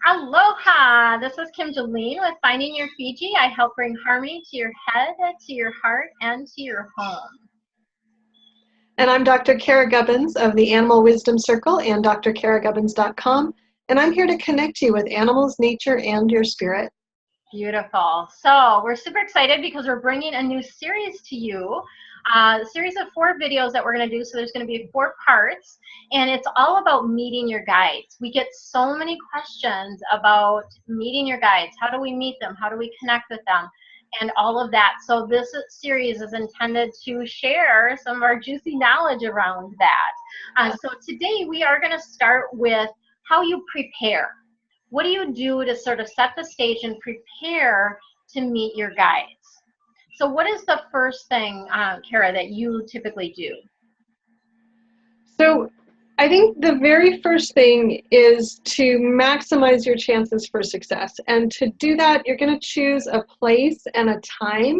Aloha! This is Kim Julen with Finding Your Fiji. I help bring harmony to your head, to your heart, and to your home. And I'm Dr. Cara Gubbins of the Animal Wisdom Circle and drcaragubbins.com. And I'm here to connect you with animals, nature, and your spirit. Beautiful. So we're super excited because we're bringing a new series to you. A series of 4 videos that we're going to do. So there's going to be 4 parts, and it's all about meeting your guides. We get so many questions about meeting your guides. How do we meet them? How do we connect with them? And all of that. So this series is intended to share some of our juicy knowledge around that. So today we are going to start with how you prepare. What do you do to sort of set the stage and prepare to meet your guides? So what is the first thing, Cara, that you typically do? So I think the very first thing is to maximize your chances for success. And to do that, you're going to choose a place and a time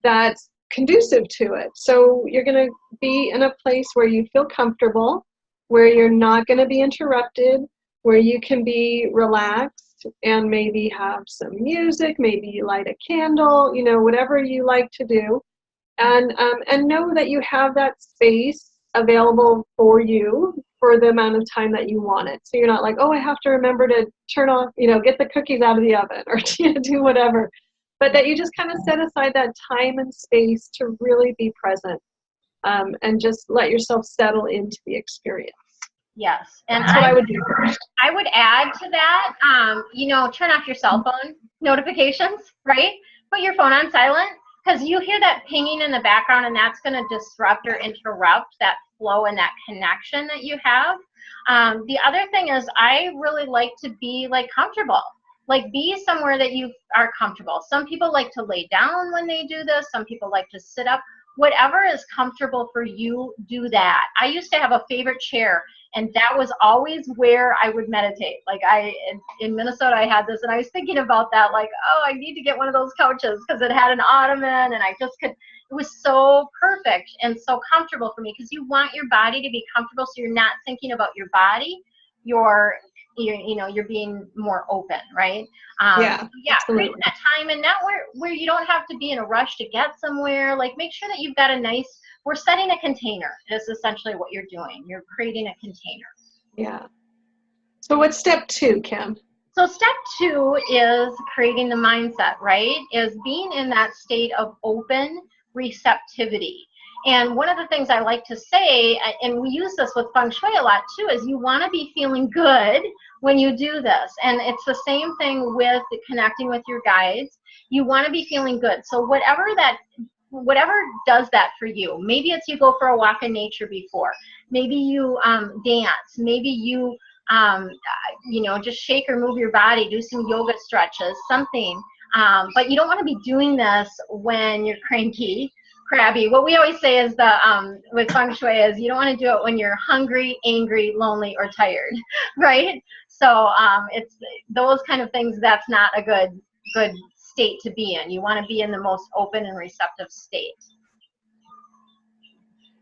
that's conducive to it. So you're going to be in a place where you feel comfortable, where you're not going to be interrupted, where you can be relaxed and maybe have some music, maybe you light a candle, you know, whatever you like to do. And know that you have that space available for you for the amount of time that you want it. So you're not like, oh, I have to remember to turn off, you know, get the cookies out of the oven or to do whatever. But that you just kind of set aside that time and space to really be present and just let yourself settle into the experience. Yes, and that's what I would do first. I would add to that, you know, turn off your cell phone notifications, right? Put your phone on silent, because you hear that pinging in the background, and that's going to disrupt or interrupt that flow and that connection that you have. The other thing is, I really like to be like comfortable. Like, be somewhere that you are comfortable. Some people like to lay down when they do this. Some people like to sit up. Whatever is comfortable for you, do that. I used to have a favorite chair, and that was always where I would meditate. Like, in Minnesota, I had this, and I was thinking about that, like, oh, I need to get one of those couches because it had an ottoman, and I just could, it was so perfect and so comfortable for me, because you want your body to be comfortable, so you're not thinking about your body, you're being more open, right? Yeah, creating that time, and not where you don't have to be in a rush to get somewhere. Like, make sure that you've got a nice, we're setting a container is essentially what you're doing. You're creating a container. Yeah. So what's step 2, Kim? So step 2 is creating the mindset, right? Is being in that state of open receptivity. And one of the things I like to say, and we use this with Feng Shui a lot too, is you want to be feeling good when you do this. And it's the same thing with connecting with your guides. You want to be feeling good. So whatever does that for you, maybe it's you go for a walk in nature before, maybe you dance, maybe you just shake or move your body, do some yoga stretches, something. But you don't want to be doing this when you're cranky, crabby. What we always say is with Feng Shui is you don't want to do it when you're hungry, angry, lonely, or tired, right? So it's those kind of things. That's not a good state to be in. You want to be in the most open and receptive state.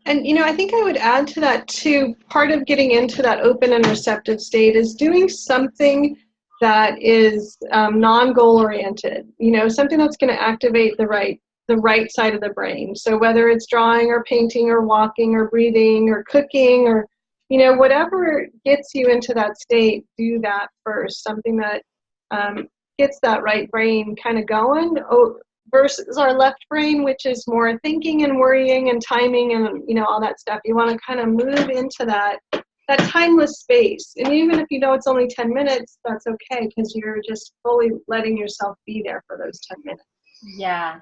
And, you know, I think I would add to that too, part of getting into that open and receptive state is doing something that is non-goal oriented, you know, something that's going to activate the right side of the brain. So whether it's drawing or painting or walking or breathing or cooking or, you know, whatever gets you into that state, do that first. Something that gets that right brain kind of going versus our left brain, which is more thinking and worrying and timing and, you know, all that stuff. You want to kind of move into that timeless space. And even if you know it's only 10 minutes, that's okay, because you're just fully letting yourself be there for those 10 minutes. Yeah.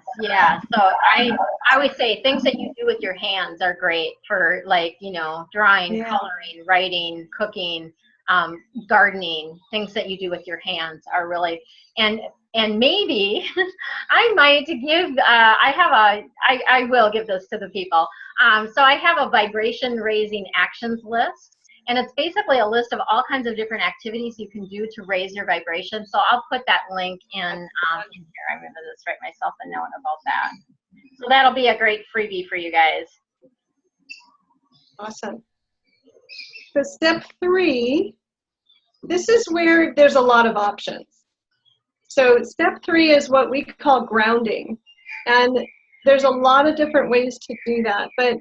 So I always say things that you do with your hands are great for, like, you know, drawing, coloring, writing, cooking, gardening. Things that you do with your hands are really, and maybe I might give, I will give this to the people. So I have a vibration raising actions list. And it's basically a list of all kinds of different activities you can do to raise your vibration. So I'll put that link in here. I'm going to just write myself a note about that. So that'll be a great freebie for you guys. Awesome. So step 3 this is where there's a lot of options. So step 3 is what we call grounding. And there's a lot of different ways to do that. But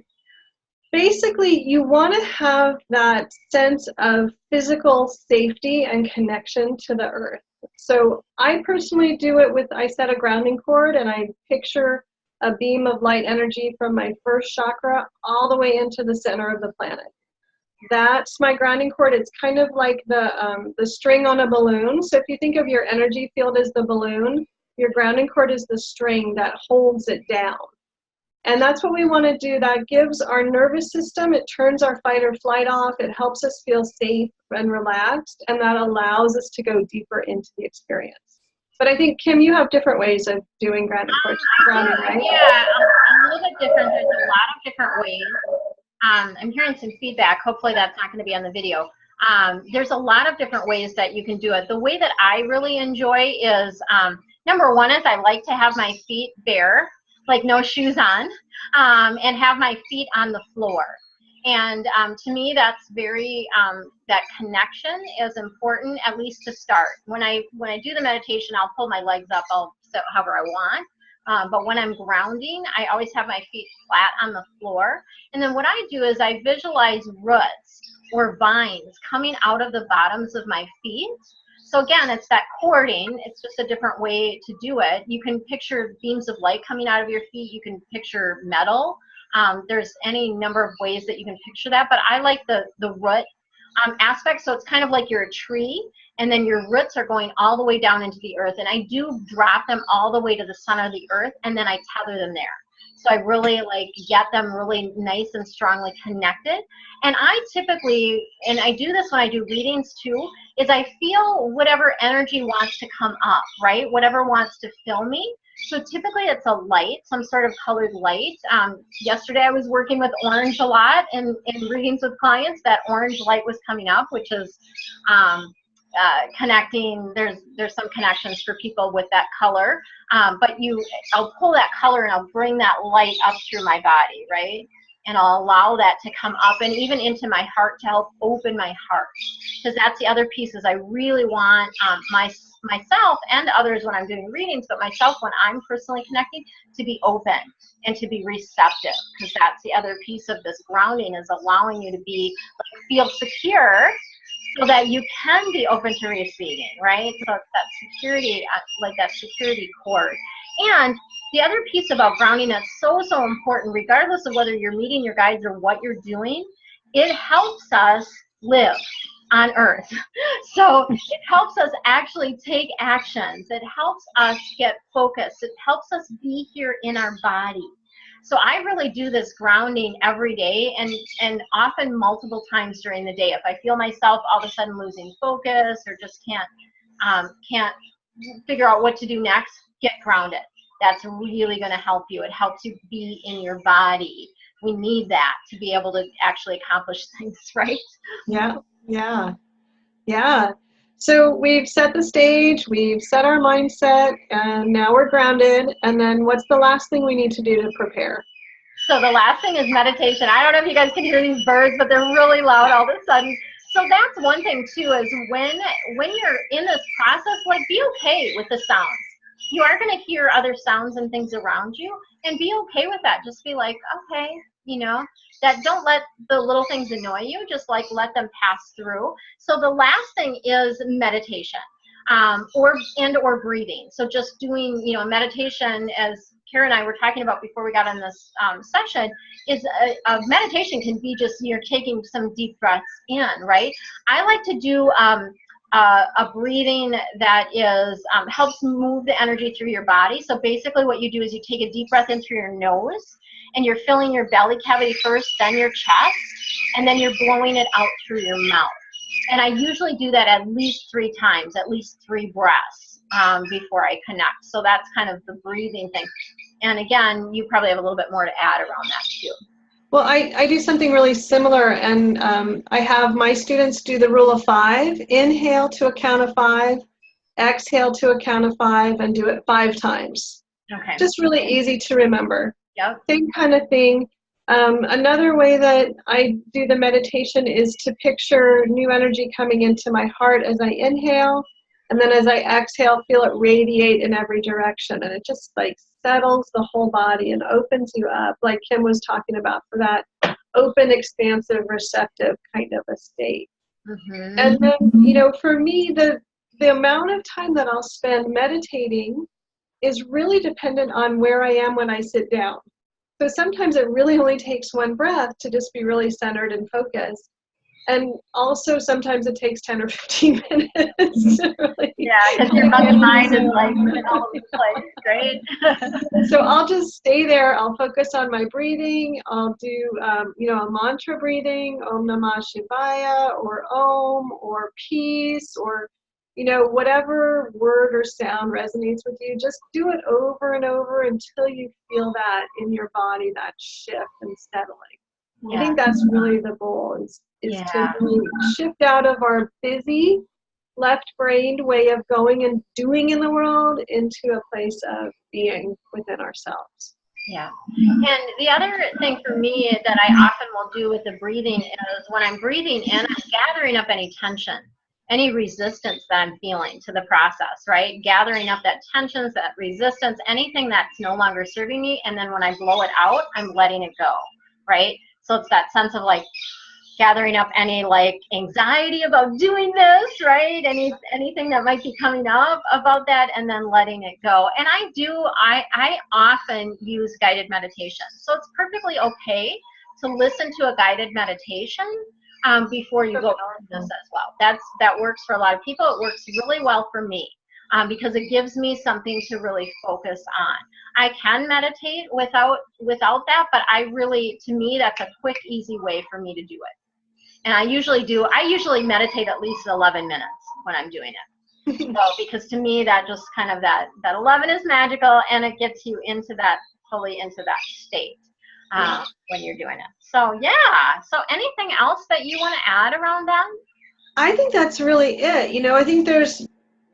basically, you want to have that sense of physical safety and connection to the earth. So I personally do it with, I set a grounding cord and I picture a beam of light energy from my first chakra all the way into the center of the planet. That's my grounding cord. It's kind of like the string on a balloon. So if you think of your energy field as the balloon, your grounding cord is the string that holds it down. And that's what we want to do. That gives our nervous system, it turns our fight or flight off. It helps us feel safe and relaxed, and that allows us to go deeper into the experience. But I think, Kim, you have different ways of doing grounding, right? Yeah, a little bit different. There's a lot of different ways. I'm hearing some feedback. Hopefully that's not going to be on the video. There's a lot of different ways that you can do it. The way that I really enjoy is, number one is I like to have my feet bare, like no shoes on, and have my feet on the floor. And to me, that's very, that connection is important, at least to start. When I do the meditation, I'll pull my legs up, I'll sit however I want. But when I'm grounding, I always have my feet flat on the floor. And then what I do is I visualize roots or vines coming out of the bottoms of my feet. So again, it's that cording. It's just a different way to do it. You can picture beams of light coming out of your feet. You can picture metal. There's any number of ways that you can picture that, but I like the root aspect. So it's kind of like you're a tree, and then your roots are going all the way down into the earth. And I do drop them all the way to the center of the earth, and then I tether them there. So I really like get them really nice and strongly connected. And I typically, and I do this when I do readings too, is I feel whatever energy wants to come up, right? Whatever wants to fill me. So typically it's a light, some sort of colored light. Yesterday I was working with orange a lot in readings with clients. That orange light was coming up, which is connecting. There's some connections for people with that color. But I'll pull that color and I'll bring that light up through my body, right? And I'll allow that to come up and even into my heart to help open my heart. Because that's the other piece is I really want myself and others when I'm doing readings, but myself when I'm personally connecting, to be open and to be receptive. Because that's the other piece of this grounding is allowing you to be, like, feel secure so that you can be open to receiving, right? So it's that security, like that security cord. And the other piece about grounding that's so important, regardless of whether you're meeting your guides or what you're doing, it helps us live on earth. So it helps us actually take actions. It helps us get focused. It helps us be here in our body. So I really do this grounding every day and often multiple times during the day. If I feel myself all of a sudden losing focus or just can't figure out what to do next, get grounded. That's really going to help you. It helps you be in your body. We need that to be able to actually accomplish things, right? Yeah. So we've set the stage, we've set our mindset, and now we're grounded. And then what's the last thing we need to do to prepare? So the last thing is meditation. I don't know if you guys can hear these birds, but they're really loud all of a sudden. So that's one thing too, is when you're in this process, like, be okay with the sounds. You are going to hear other sounds and things around you, and be okay with that. Just be like, okay, you know, that don't let the little things annoy you. Just like let them pass through. So the last thing is meditation, or breathing. So just doing, you know, meditation, as Cara and I were talking about before we got on this session, is a meditation can be just you're taking some deep breaths in, right? I like to do a breathing that is helps move the energy through your body. So basically what you do is you take a deep breath in through your nose, and you're filling your belly cavity first, then your chest, and then you're blowing it out through your mouth. And I usually do that at least 3 times, at least 3 breaths before I connect. So that's kind of the breathing thing. And again, you probably have a little bit more to add around that too. Well, I do something really similar, and I have my students do the rule of 5. Inhale to a count of 5, exhale to a count of 5, and do it 5 times. Okay. Just really easy to remember. Yep. Same kind of thing. Another way that I do the meditation is to picture new energy coming into my heart as I inhale, and then as I exhale, feel it radiate in every direction, and it just like settles the whole body and opens you up, like Kim was talking about, for that open, expansive, receptive kind of a state. Mm-hmm. And then, you know, for me, the amount of time that I'll spend meditating is really dependent on where I am when I sit down. So sometimes it really only takes one breath to just be really centered and focused. And also sometimes it takes 10 or 15 minutes to really. Yeah, because your monkey mind is like in all over the place, right? So I'll just stay there. I'll focus on my breathing. I'll do, you know, a mantra breathing, Om Namah Shivaya, or Om, or peace, or, you know, whatever word or sound resonates with you. Just do it over and over until you feel that in your body, that shift and settling. Yeah. I think that's really the goal, is Yeah. to really shift out of our busy, left-brained way of going and doing in the world into a place of being within ourselves. Yeah. And the other thing for me that I often will do with the breathing is when I'm breathing in, I'm gathering up any tension, any resistance that I'm feeling to the process, right? Gathering up that tension, that resistance, anything that's no longer serving me. And then when I blow it out, I'm letting it go, right? So it's that sense of like gathering up any like anxiety about doing this, right? Anything that might be coming up about that, and then letting it go. And I often use guided meditation. So it's perfectly okay to listen to a guided meditation before you go into this as well. That works for a lot of people. It works really well for me because it gives me something to really focus on. I can meditate without that, but to me, that's a quick, easy way for me to do it. And I usually meditate at least 11 minutes when I'm doing it. So, because to me, that just kind of that 11 is magical, and it gets you fully into that state when you're doing it. So yeah. So anything else that you want to add around that? I think that's really it. You know, I think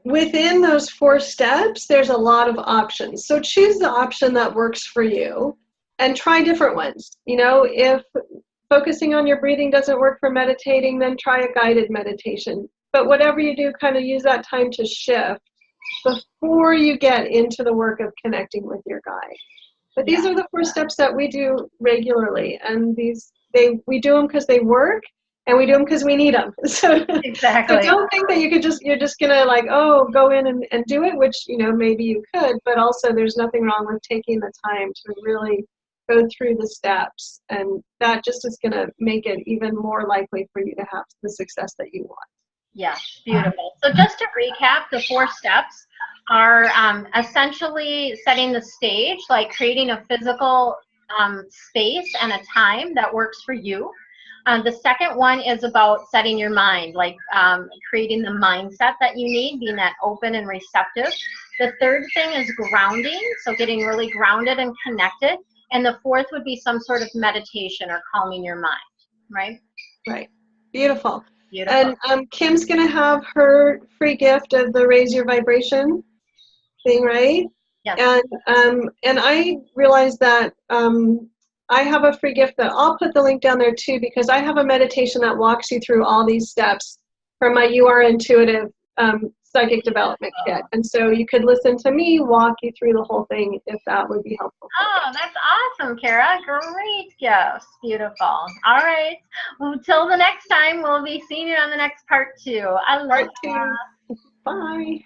within those 4 steps, there's a lot of options. So choose the option that works for you and try different ones. You know, if focusing on your breathing doesn't work for meditating, then try a guided meditation. But whatever you do, kind of use that time to shift before you get into the work of connecting with your guide. But these are the 4 steps that we do regularly, and we do them because they work, and we do them because we need them. So, exactly. So don't think that you're just gonna like, oh, go in and do it, which, you know, maybe you could, but also there's nothing wrong with taking the time to really go through the steps, and that just is going to make it even more likely for you to have the success that you want. Yeah, beautiful. So just to recap, the 4 steps are essentially setting the stage, like creating a physical space and a time that works for you. The second one is about setting your mind, like creating the mindset that you need, being that open and receptive. The third thing is grounding, so getting really grounded and connected. And the 4th would be some sort of meditation or calming your mind, right? Right. Beautiful. Beautiful. And Kim's going to have her free gift of the Raise Your Vibration thing, right? Yes. And I realized that I have a free gift that I'll put the link down there too, because I have a meditation that walks you through all these steps from my You Are Intuitive Psychic Development Kit. And so you could listen to me walk you through the whole thing if that would be helpful. Oh, that's awesome, Cara. Great gifts. Beautiful. All right. Well, till the next time, we'll be seeing you on the next part 2. I love Part 2. Bye.